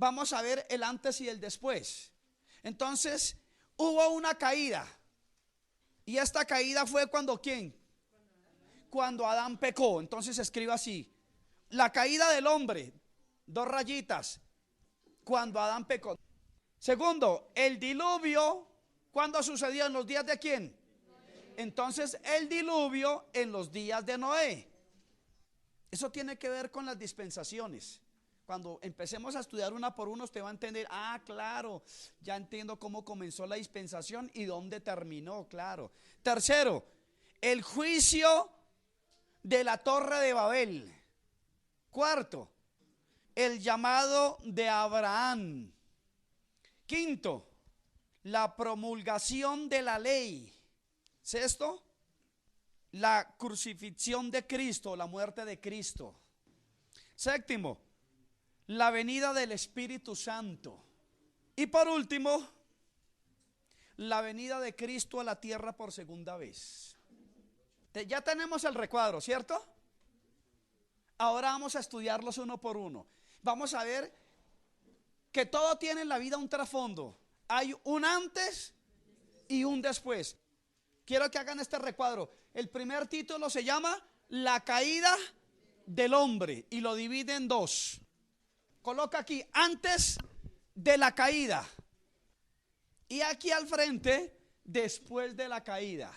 vamos a ver el antes y el después. Entonces, hubo una caída. Y esta caída fue cuando ¿quién? Cuando Adán pecó. Entonces escriba así: la caída del hombre, 2 rayitas, cuando Adán pecó. Segundo, el diluvio, ¿cuándo sucedió? ¿En los días de quién? Entonces el diluvio en los días de Noé. Eso tiene que ver con las dispensaciones. Cuando empecemos a estudiar una por una, usted va a entender, claro, ya entiendo cómo comenzó la dispensación y dónde terminó, claro. Tercero, el juicio de la Torre de Babel. Cuarto, el llamado de Abraham. Quinto, la promulgación de la ley. Sexto, la crucifixión de Cristo, la muerte de Cristo. Séptimo, la venida del Espíritu Santo. Y por último, la venida de Cristo a la tierra por segunda vez. Ya tenemos el recuadro, ¿cierto? Ahora vamos a estudiarlos uno por uno. Vamos a ver que todo tiene en la vida un trasfondo. Hay un antes y un después. Quiero que hagan este recuadro. El primer título se llama La caída del hombre y lo divide en 2. Coloca aquí antes de la caída y aquí al frente después de la caída.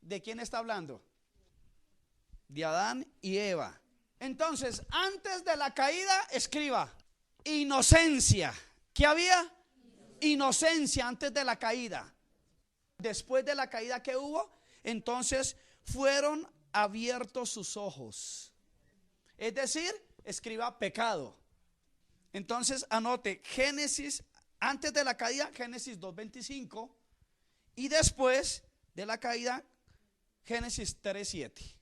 ¿De quién está hablando? De Adán y Eva. Entonces, antes de la caída, escriba inocencia. ¿Qué había? Inocencia antes de la caída. Después de la caída que hubo, entonces fueron abiertos sus ojos. Es decir, escriba pecado. Entonces anote Génesis, antes de la caída, Génesis 2:25, y después de la caída, Génesis 3:7.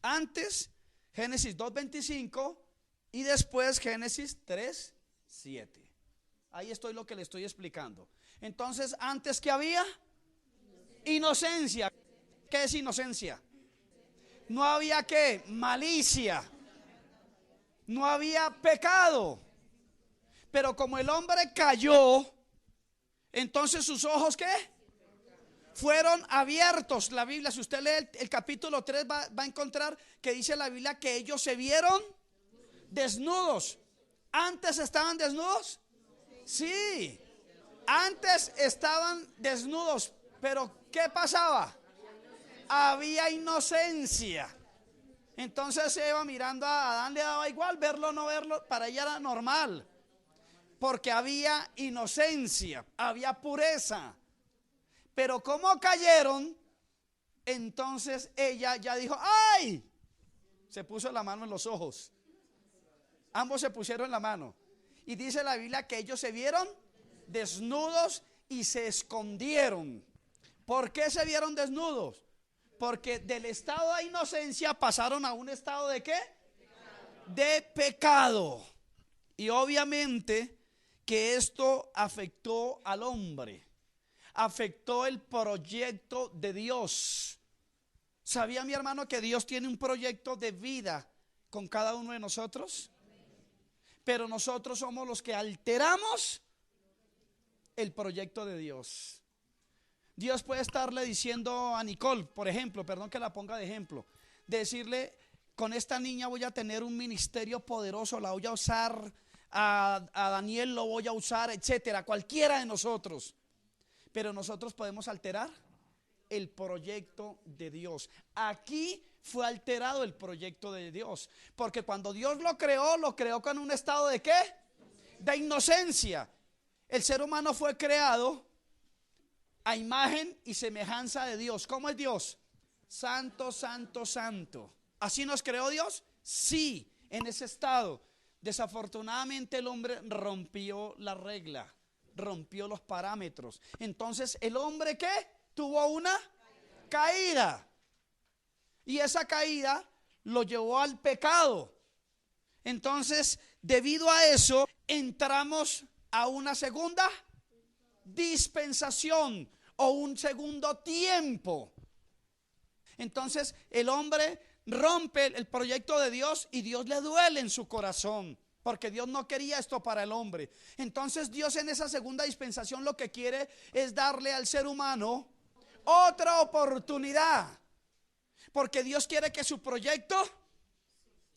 Antes, Génesis 2:25 y después Génesis 3:7. Ahí estoy lo que le estoy explicando. Entonces, antes, ¿qué había? Inocencia. ¿Qué es inocencia? No había ¿qué? Malicia. No había pecado. Pero como el hombre cayó, entonces sus ojos ¿qué? Fueron abiertos. La Biblia, si usted lee el capítulo 3, va a encontrar que dice la Biblia que ellos se vieron desnudos. ¿Antes estaban desnudos? Sí. Antes estaban desnudos. Pero ¿qué pasaba? Había inocencia. Entonces Eva, mirando a Adán, le daba igual verlo o no verlo, para ella era normal, porque había inocencia, había pureza. Pero como cayeron, entonces ella ya dijo, ¡ay! Se puso la mano en los ojos. Ambos se pusieron la mano. Y dice la Biblia que ellos se vieron desnudos y se escondieron. ¿Por qué se vieron desnudos? Porque del estado de inocencia pasaron a un estado de ¿qué? De pecado. Y obviamente que esto afectó al hombre, afectó el proyecto de Dios. ¿Sabía mi hermano que Dios tiene un proyecto de vida con cada uno de nosotros? Pero nosotros somos los que alteramos el proyecto de Dios. Dios puede estarle diciendo a Nicole, por ejemplo, perdón que la ponga de ejemplo, decirle, con esta niña voy a tener un ministerio poderoso, la voy a usar, a Daniel lo voy a usar, etcétera, cualquiera de nosotros. Pero nosotros podemos alterar el proyecto de Dios. Aquí fue alterado el proyecto de Dios, porque cuando Dios lo creó con un estado de ¿qué? De inocencia. El ser humano fue creado a imagen y semejanza de Dios. ¿Cómo es Dios? Santo, santo, santo. ¿Así nos creó Dios? Sí, en ese estado. Desafortunadamente el hombre rompió la regla, rompió los parámetros. Entonces el hombre ¿qué? Tuvo una caída. Y esa caída lo llevó al pecado. Entonces, debido a eso, entramos a una segunda dispensación o un segundo tiempo. Entonces el hombre rompe el proyecto de Dios y Dios le duele en su corazón porque Dios no quería esto para el hombre. Entonces Dios en esa segunda dispensación lo que quiere es darle al ser humano otra oportunidad, porque Dios quiere que su proyecto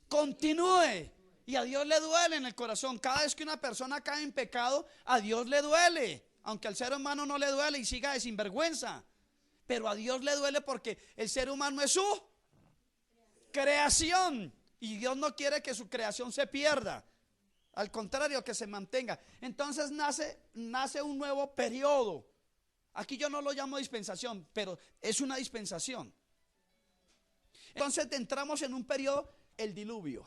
continúe. Y a Dios le duele en el corazón. Cada vez que una persona cae en pecado, a Dios le duele. Aunque al ser humano no le duele y siga de sinvergüenza, pero a Dios le duele porque el ser humano es su creación. Y Dios no quiere que su creación se pierda. Al contrario, que se mantenga. Entonces nace un nuevo periodo. Aquí yo no lo llamo dispensación, pero es una dispensación. Entonces entramos en un periodo, el diluvio.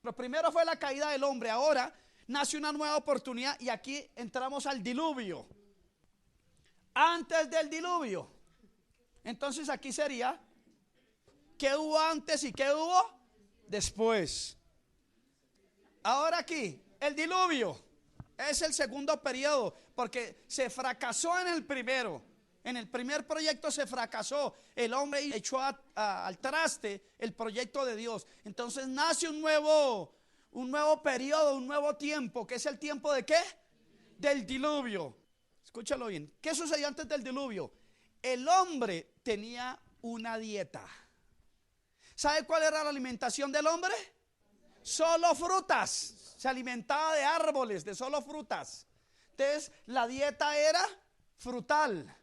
Lo primero fue la caída del hombre, ahora nace una nueva oportunidad y aquí entramos al diluvio. Antes del diluvio. Entonces aquí sería, ¿qué hubo antes y qué hubo después? Ahora aquí, el diluvio es el segundo periodo, porque se fracasó en el primero. En el primer proyecto se fracasó. El hombre echó al traste el proyecto de Dios. Entonces nace un nuevo periodo, un nuevo tiempo, que es el tiempo de ¿qué? Del diluvio. Escúchalo bien. ¿Qué sucedió antes del diluvio? El hombre tenía una dieta. ¿Sabe cuál era la alimentación del hombre? Solo frutas. Se alimentaba de árboles, de solo frutas. Entonces la dieta era frutal.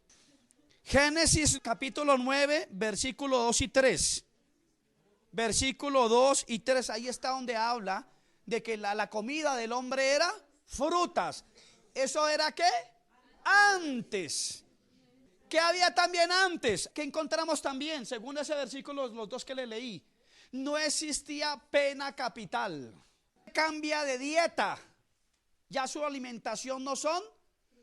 Génesis capítulo 9, versículo 2 y 3. Versículo 2 y 3, ahí está donde habla de que la comida del hombre era frutas. ¿Eso era qué? Antes. ¿Qué había también antes? ¿Qué encontramos también? Según ese versículo, los dos que le leí. No existía pena capital. Cambia de dieta. Ya su alimentación no son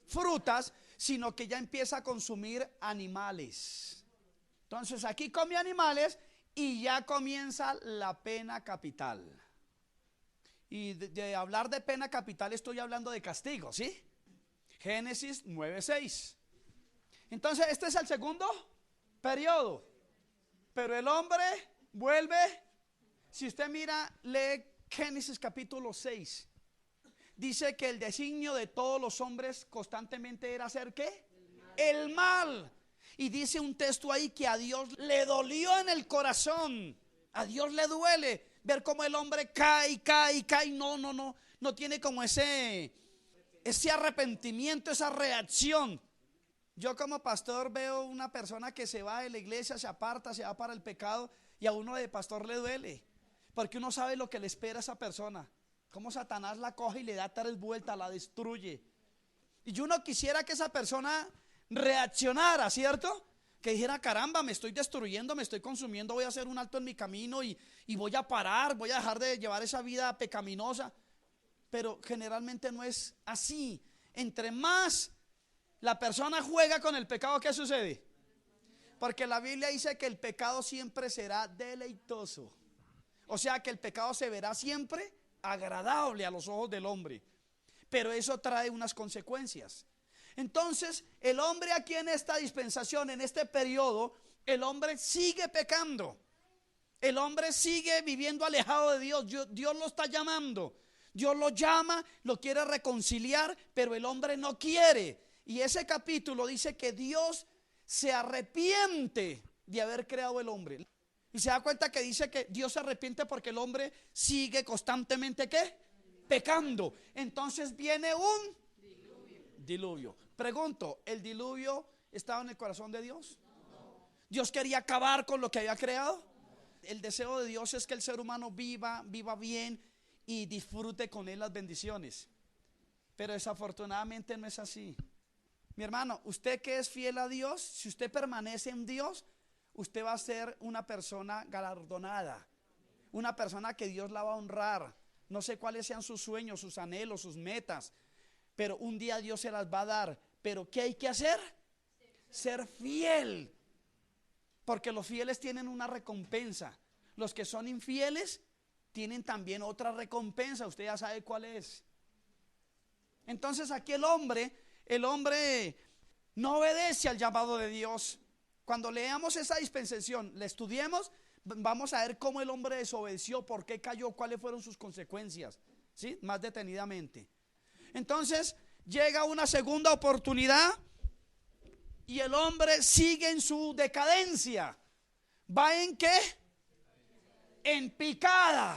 frutas, sino que ya empieza a consumir animales. Entonces aquí come animales y ya comienza la pena capital. Y de hablar de pena capital estoy hablando de castigo, ¿sí? Génesis 9:6. Entonces este es el segundo periodo. Pero el hombre vuelve. Si usted mira, lee Génesis capítulo 6. Dice que el designio de todos los hombres constantemente era hacer ¿qué? El mal. Y dice un texto ahí que a Dios le dolió en el corazón. A Dios le duele ver cómo el hombre cae. No tiene como ese arrepentimiento, esa reacción. Yo como pastor veo una persona que se va de la iglesia, se aparta, se va para el pecado, y a uno de pastor le duele, porque uno sabe lo que le espera a esa persona. Cómo Satanás la coge y le da 3 vueltas, la destruye. Y yo no quisiera que esa persona reaccionara, ¿cierto? Que dijera, caramba, me estoy destruyendo, me estoy consumiendo, voy a hacer un alto en mi camino y voy a parar, voy a dejar de llevar esa vida pecaminosa. Pero generalmente no es así. Entre más la persona juega con el pecado, ¿qué sucede? Porque la Biblia dice que el pecado siempre será deleitoso. O sea que el pecado se verá siempre agradable a los ojos del hombre, pero eso trae unas consecuencias. Entonces el hombre aquí en esta dispensación, en este periodo, el hombre sigue pecando, el hombre sigue viviendo alejado de Dios. Dios lo está llamando, Dios lo llama, lo quiere reconciliar, pero el hombre no quiere. Y ese capítulo dice que Dios se arrepiente de haber creado el hombre. Y se da cuenta que dice que Dios se arrepiente porque el hombre sigue constantemente ¿qué? Pecando. Entonces viene un diluvio. Pregunto, ¿el diluvio estaba en el corazón de Dios? No. ¿Dios quería acabar con lo que había creado? No. El deseo de Dios es que el ser humano viva bien y disfrute con él las bendiciones. Pero desafortunadamente no es así. Mi hermano, usted que es fiel a Dios, si usted permanece en Dios, usted va a ser una persona galardonada, una persona que Dios la va a honrar. No sé cuáles sean sus sueños, sus anhelos, sus metas, pero un día Dios se las va a dar. Pero ¿qué hay que hacer? Ser fiel, porque los fieles tienen una recompensa. Los que son infieles tienen también otra recompensa. Usted ya sabe cuál es. Entonces aquí el hombre no obedece al llamado de Dios. Cuando leamos esa dispensación, la estudiemos, vamos a ver cómo el hombre desobedeció, por qué cayó, cuáles fueron sus consecuencias. ¿sí? Más detenidamente. Entonces llega una segunda oportunidad y el hombre sigue en su decadencia. ¿Va en qué? En picada.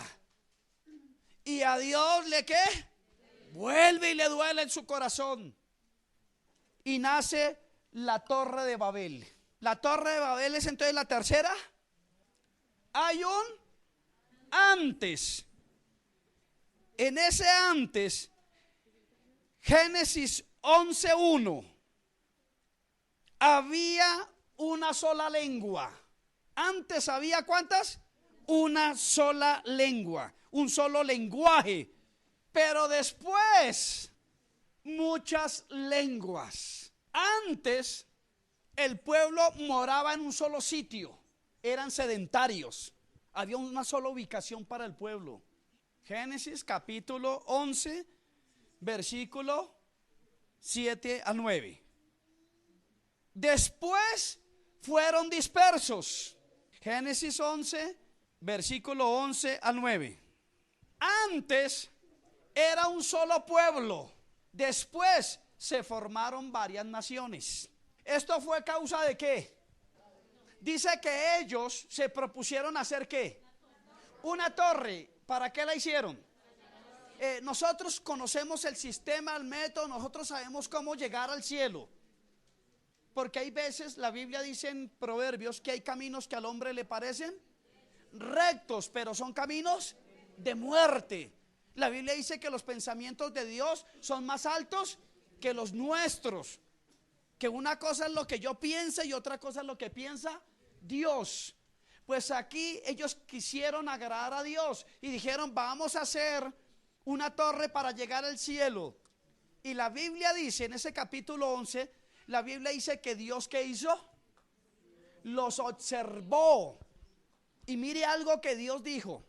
¿Y a Dios le qué? Vuelve y le duele en su corazón. Y nace la Torre de Babel. La Torre de Babel es entonces la tercera. Hay un antes. En ese antes, Génesis 11:1, había una sola lengua. Antes había ¿cuántas? Una sola lengua, un solo lenguaje. Pero después, muchas lenguas. Antes, el pueblo moraba en un solo sitio. Eran sedentarios. Había una sola ubicación para el pueblo. Génesis capítulo 11, versículo 7 al 9. Después fueron dispersos. Génesis 11, versículo 11 al 9. Antes era un solo pueblo. Después se formaron varias naciones. ¿Esto fue causa de qué? Dice que ellos se propusieron hacer ¿qué? Una torre. ¿Para qué la hicieron? Nosotros conocemos el sistema, el método, nosotros sabemos cómo llegar al cielo. Porque hay veces, la Biblia dice en Proverbios, que hay caminos que al hombre le parecen rectos, pero son caminos de muerte. La Biblia dice que los pensamientos de Dios son más altos que los nuestros. Que una cosa es lo que yo piense y otra cosa es lo que piensa Dios. Pues aquí ellos quisieron agradar a Dios y dijeron, vamos a hacer una torre para llegar al cielo. Y la Biblia dice en ese capítulo 11, la Biblia dice que Dios, ¿qué hizo? Los observó. Y mire algo que Dios dijo: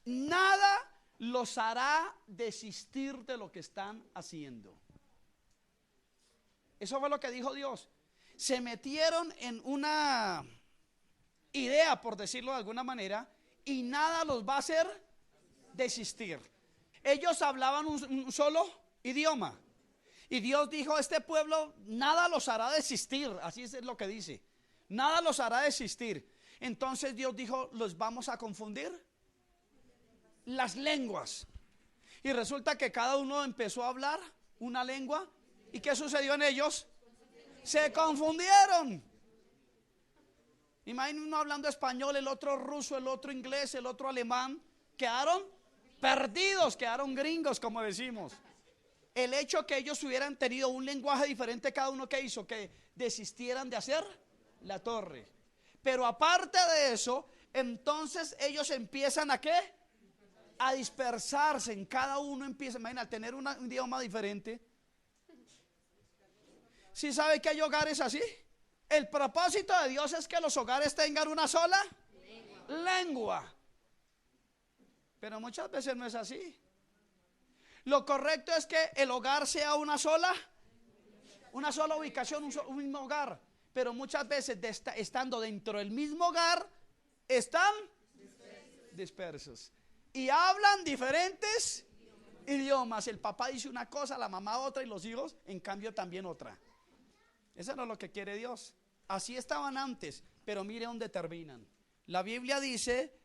nada los hará desistir de lo que están haciendo. Eso fue lo que dijo Dios. Se metieron en una idea, por decirlo de alguna manera, y nada los va a hacer desistir. Ellos hablaban un solo idioma. Y Dios dijo, este pueblo nada los hará desistir. Así es lo que dice. Nada los hará desistir. Entonces Dios dijo, los vamos a confundir las lenguas. Y resulta que cada uno empezó a hablar una lengua. ¿Y qué sucedió en ellos? Se confundieron. Imagínense uno hablando español, el otro ruso, el otro inglés, el otro alemán. Quedaron perdidos, quedaron gringos, como decimos. El hecho que ellos hubieran tenido un lenguaje diferente cada uno, que hizo que desistieran de hacer la torre. Pero aparte de eso, entonces ellos empiezan ¿a qué? A dispersarse. En cada uno empieza, imagínate, a tener un idioma diferente. ¿Sí sabe que hay hogares así? El propósito de Dios es que los hogares tengan una sola lengua. Pero muchas veces no es así. Lo correcto es que el hogar sea una sola ubicación, un mismo hogar. Pero muchas veces estando dentro del mismo hogar, están dispersos. Y hablan diferentes idiomas. El papá dice una cosa, la mamá otra y los hijos en cambio también otra. Eso no es lo que quiere Dios. Así estaban antes, pero mire dónde terminan. La Biblia dice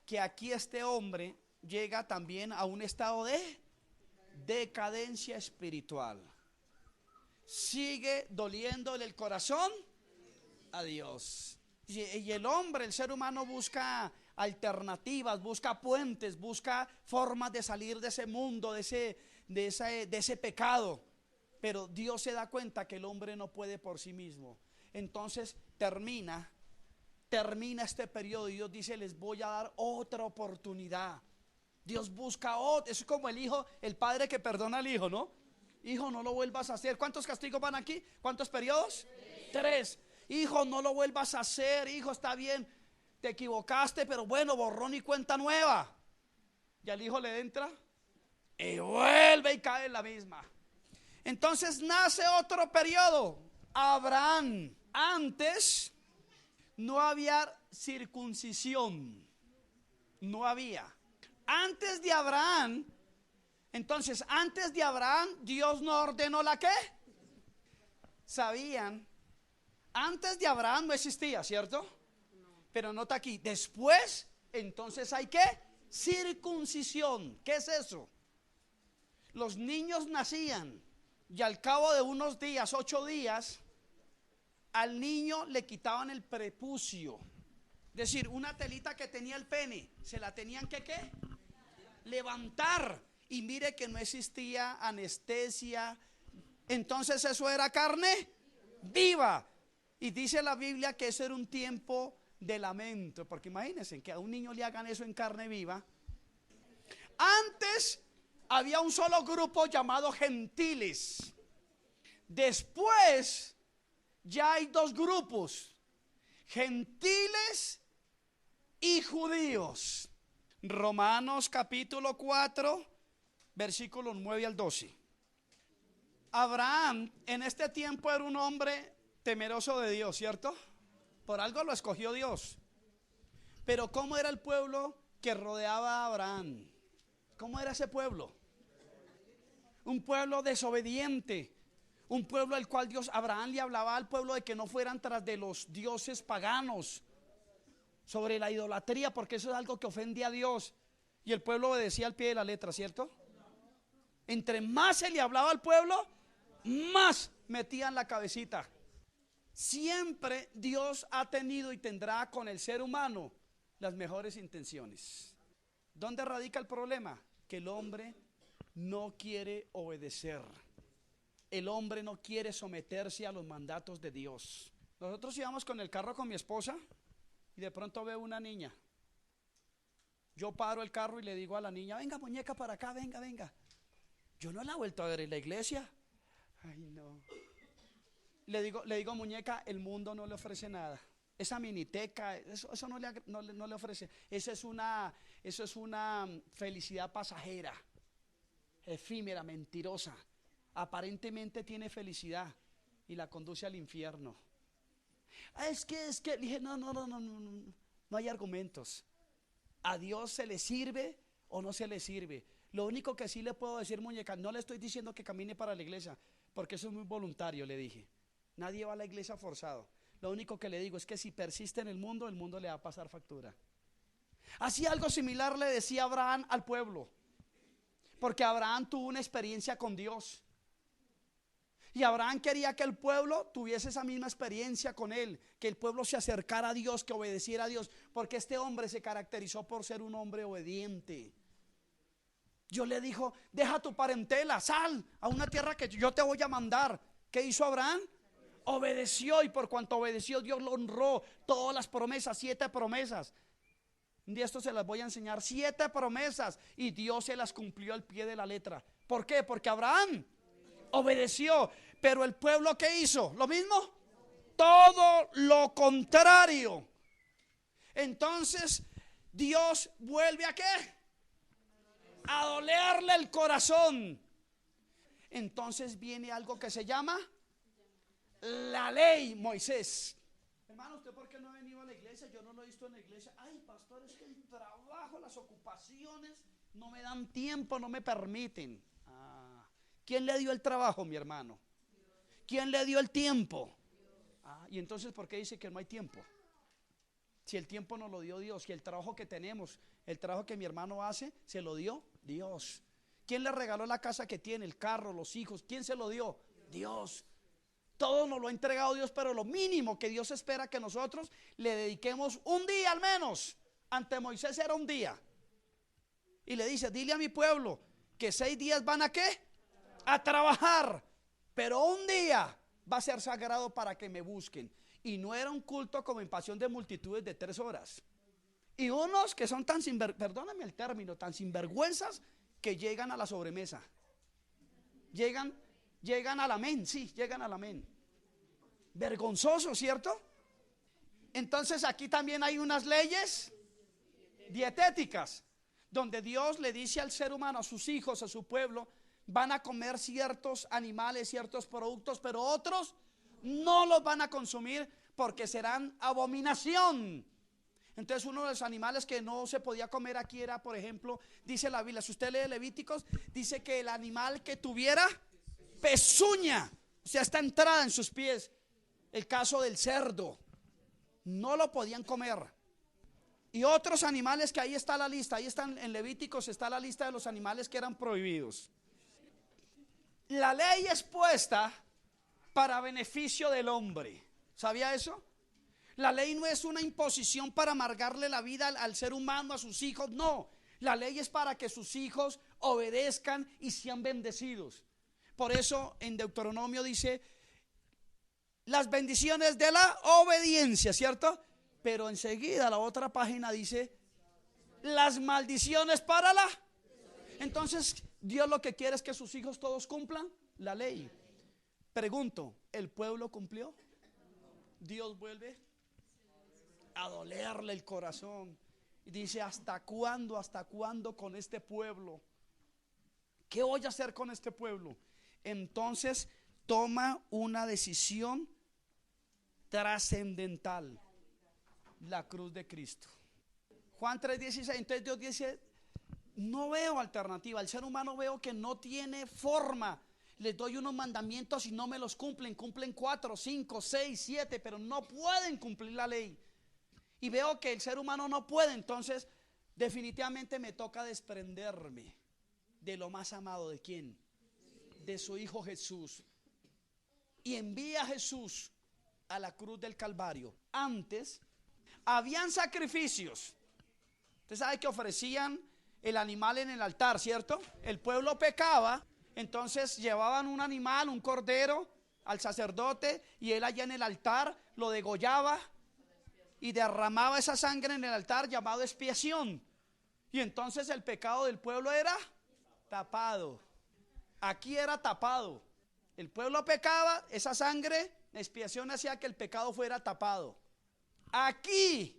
que aquí este hombre llega también a un estado de decadencia espiritual. Sigue doliéndole el corazón a Dios. Y el hombre, el ser humano, busca alternativas, busca puentes, busca formas de salir de ese mundo, de ese pecado. Pero Dios se da cuenta que el hombre no puede por sí mismo. Entonces termina este periodo y Dios dice, les voy a dar otra oportunidad. Dios busca otra. Es como el hijo, el padre que perdona al hijo, ¿no? Hijo, no lo vuelvas a hacer. ¿Cuántos castigos van aquí? ¿Cuántos periodos? 3. Hijo, no lo vuelvas a hacer. Hijo, está bien, te equivocaste, pero bueno, borrón y cuenta nueva. Y al hijo le entra y vuelve y cae en la misma. Entonces nace otro periodo. Abraham. Antes no había circuncisión. No había. Antes de Abraham Entonces, antes de Abraham, Dios no ordenó la qué. Sabían, antes de Abraham no existía, ¿cierto? Pero nota aquí, después, entonces hay qué, circuncisión. ¿Qué es eso? Los niños nacían y al cabo de unos días, 8 días, al niño le quitaban el prepucio. Es decir, una telita que tenía el pene, se la tenían que ¿qué? Levantar. Y mire que no existía anestesia. Entonces eso era carne viva. Y dice la Biblia que ese era un tiempo de lamento. Porque imagínense que a un niño le hagan eso en carne viva. Antes había un solo grupo llamado gentiles. Después ya hay 2 grupos, gentiles y judíos. Romanos capítulo 4, versículos 9 al 12. Abraham en este tiempo era un hombre temeroso de Dios, ¿cierto? Por algo lo escogió Dios. Pero ¿cómo era el pueblo que rodeaba a Abraham? ¿Cómo era ese pueblo? Un pueblo desobediente. Un pueblo al cual Abraham le hablaba al pueblo de que no fueran tras de los dioses paganos, sobre la idolatría, porque eso es algo que ofende a Dios. Y el pueblo obedecía al pie de la letra, ¿cierto? Entre más se le hablaba al pueblo, más metían la cabecita. Siempre Dios ha tenido y tendrá con el ser humano las mejores intenciones. ¿Dónde radica el problema? Que el hombre no quiere obedecer. El hombre no quiere someterse a los mandatos de Dios. Nosotros íbamos con el carro con mi esposa y de pronto veo una niña. Yo paro el carro y le digo a la niña: venga muñeca para acá, venga, venga. Yo no la he vuelto a ver en la iglesia. Ay, no. Le digo muñeca, el mundo no le ofrece nada. Esa miniteca, eso no le ofrece. Eso es una felicidad pasajera, efímera, mentirosa. Aparentemente tiene felicidad y la conduce al infierno. Es que, dije, no hay argumentos. A Dios se le sirve o no se le sirve. Lo único que sí le puedo decir, muñeca, no le estoy diciendo que camine para la iglesia, porque eso es muy voluntario, le dije. Nadie va a la iglesia forzado. Lo único que le digo es que si persiste en el mundo le va a pasar factura. Así algo similar le decía Abraham al pueblo, porque Abraham tuvo una experiencia con Dios. Y Abraham quería que el pueblo tuviese esa misma experiencia con él, que el pueblo se acercara a Dios, que obedeciera a Dios, porque este hombre se caracterizó por ser un hombre obediente. Dios le dijo: deja tu parentela, sal a una tierra que yo te voy a mandar. ¿Qué hizo Abraham? Obedeció, y por cuanto obedeció, Dios lo honró. Todas las promesas, 7 promesas. De esto se las voy a enseñar, 7 promesas, y Dios se las cumplió al pie de la letra. ¿Por qué? Porque Abraham obedeció. Pero el pueblo, ¿qué hizo? ¿Lo mismo? Todo lo contrario. Entonces Dios vuelve ¿a qué? A dolerle el corazón. Entonces viene algo que se llama la ley Moisés. Hermano, ¿usted por qué no ha venido a la iglesia? Yo no lo he visto en la iglesia. Ay, pastor, es que el trabajo, las ocupaciones no me dan tiempo, no me permiten. ¿Quién le dio el trabajo, mi hermano? ¿Quién le dio el tiempo? Y entonces, ¿por qué dice que no hay tiempo? Si el tiempo nos lo dio Dios, si el trabajo que tenemos, el trabajo que mi hermano hace, se lo dio Dios. ¿Quién le regaló la casa que tiene, el carro, los hijos? ¿Quién se lo dio? Dios. Todo nos lo ha entregado Dios, pero lo mínimo que Dios espera que nosotros le dediquemos un día al menos. Ante Moisés era un día. Y le dice: dile a mi pueblo que 6 días van ¿a qué? A trabajar, pero un día va a ser sagrado para que me busquen. Y no era un culto como en Pasión de Multitudes de 3 horas. Y unos que son tan perdóname el término, tan sinvergüenzas, que llegan a la sobremesa. Llegan al amén, sí, llegan al amén. Vergonzoso, ¿cierto? Entonces aquí también hay unas leyes dietéticas, donde Dios le dice al ser humano, a sus hijos, a su pueblo: van a comer ciertos animales, ciertos productos, pero otros no los van a consumir porque serán abominación. Entonces uno de los animales que no se podía comer aquí era, por ejemplo, dice la Biblia, si usted lee Levíticos, dice que el animal que tuviera pezuña, o sea, esta entrada en sus pies, el caso del cerdo, no lo podían comer. Y otros animales que ahí está la lista, ahí están en Levíticos, está la lista de los animales que eran prohibidos. La ley es puesta para beneficio del hombre. ¿Sabía eso? La ley no es una imposición para amargarle la vida al ser humano, a sus hijos, no. La ley es para que sus hijos obedezcan y sean bendecidos. Por eso en Deuteronomio dice las bendiciones de la obediencia, ¿cierto? Pero enseguida la otra página dice las maldiciones para la. Entonces Dios lo que quiere es que sus hijos todos cumplan la ley. Pregunto, ¿el pueblo cumplió? Dios vuelve a dolerle el corazón y dice: ¿hasta cuándo con este pueblo? ¿Qué voy a hacer con este pueblo? Entonces toma una decisión trascendental: la cruz de Cristo. Juan 3:16. Entonces Dios dice: no veo alternativa. El ser humano veo que no tiene forma. Les doy unos mandamientos y no me los cumplen. Cumplen 4, 5, 6, 7, pero no pueden cumplir la ley. Y veo que el ser humano no puede. Entonces definitivamente me toca desprenderme de lo más amado. ¿De quién? De su Hijo Jesús. Y envía a Jesús a la cruz del Calvario. Antes habían sacrificios. Usted sabe que ofrecían el animal en el altar, ¿cierto? El pueblo pecaba, entonces llevaban un animal, un cordero, al sacerdote, y él allá en el altar lo degollaba y derramaba esa sangre en el altar, llamado expiación. Y entonces el pecado del pueblo era tapado. Aquí era tapado. El pueblo pecaba, esa sangre, la expiación hacía que el pecado fuera tapado. Aquí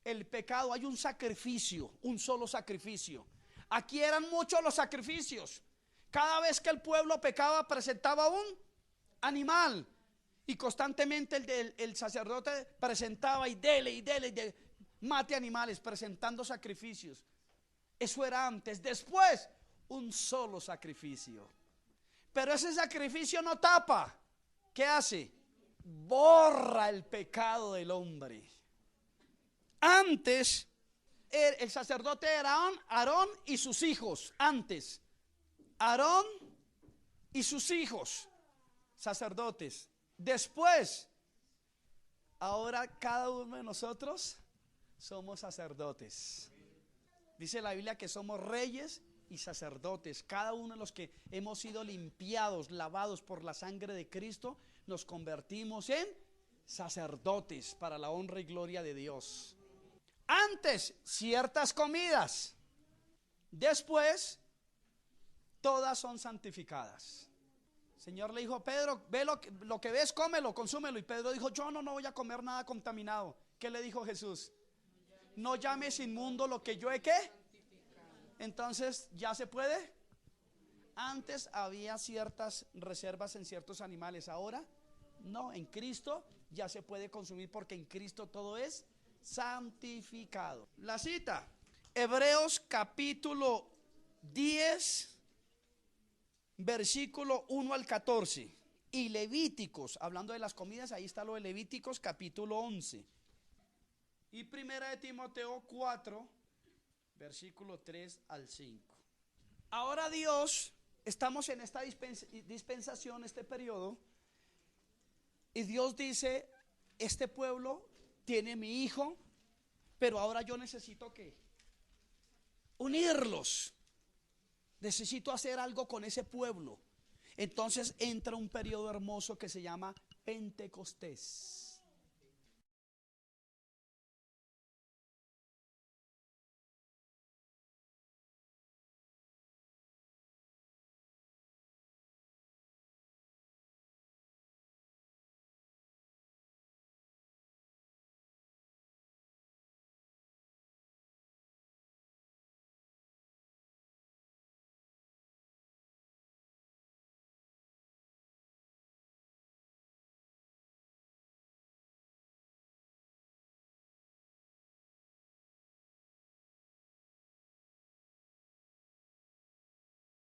el pecado, hay un sacrificio, un solo sacrificio. Aquí eran muchos los sacrificios. Cada vez que el pueblo pecaba presentaba un animal, y constantemente el sacerdote presentaba y dele, mate animales, presentando sacrificios. Eso era antes. Después un solo sacrificio. Pero ese sacrificio no tapa. ¿Qué hace? Borra el pecado del hombre. Antes el sacerdote era Aarón y sus hijos. Antes Aarón y sus hijos, sacerdotes. Después, ahora cada uno de nosotros somos sacerdotes. Dice la Biblia que somos reyes y sacerdotes. Cada uno de los que hemos sido limpiados, lavados por la sangre de Cristo, nos convertimos en sacerdotes para la honra y gloria de Dios. Antes ciertas comidas, después todas son santificadas. El Señor le dijo a Pedro: ve lo que ves, cómelo, consúmelo. Y Pedro dijo: yo no voy a comer nada contaminado. ¿Qué le dijo Jesús? No llames inmundo lo que yo he ¿qué? Entonces, ¿ya se puede? Antes había ciertas reservas en ciertos animales, ahora no. En Cristo ya se puede consumir, porque en Cristo todo es santificado. La cita: Hebreos capítulo 10, versículo 1 al 14. Y Levíticos, hablando de las comidas, ahí está lo de Levíticos capítulo 11. Y primera de Timoteo 4, versículo 3 al 5. Ahora Dios, estamos en esta dispensación, este periodo, y Dios dice: este pueblo tiene mi hijo, pero ahora yo necesito ¿qué? Unirlos. Necesito hacer algo con ese pueblo. Entonces entra un periodo hermoso que se llama Pentecostés.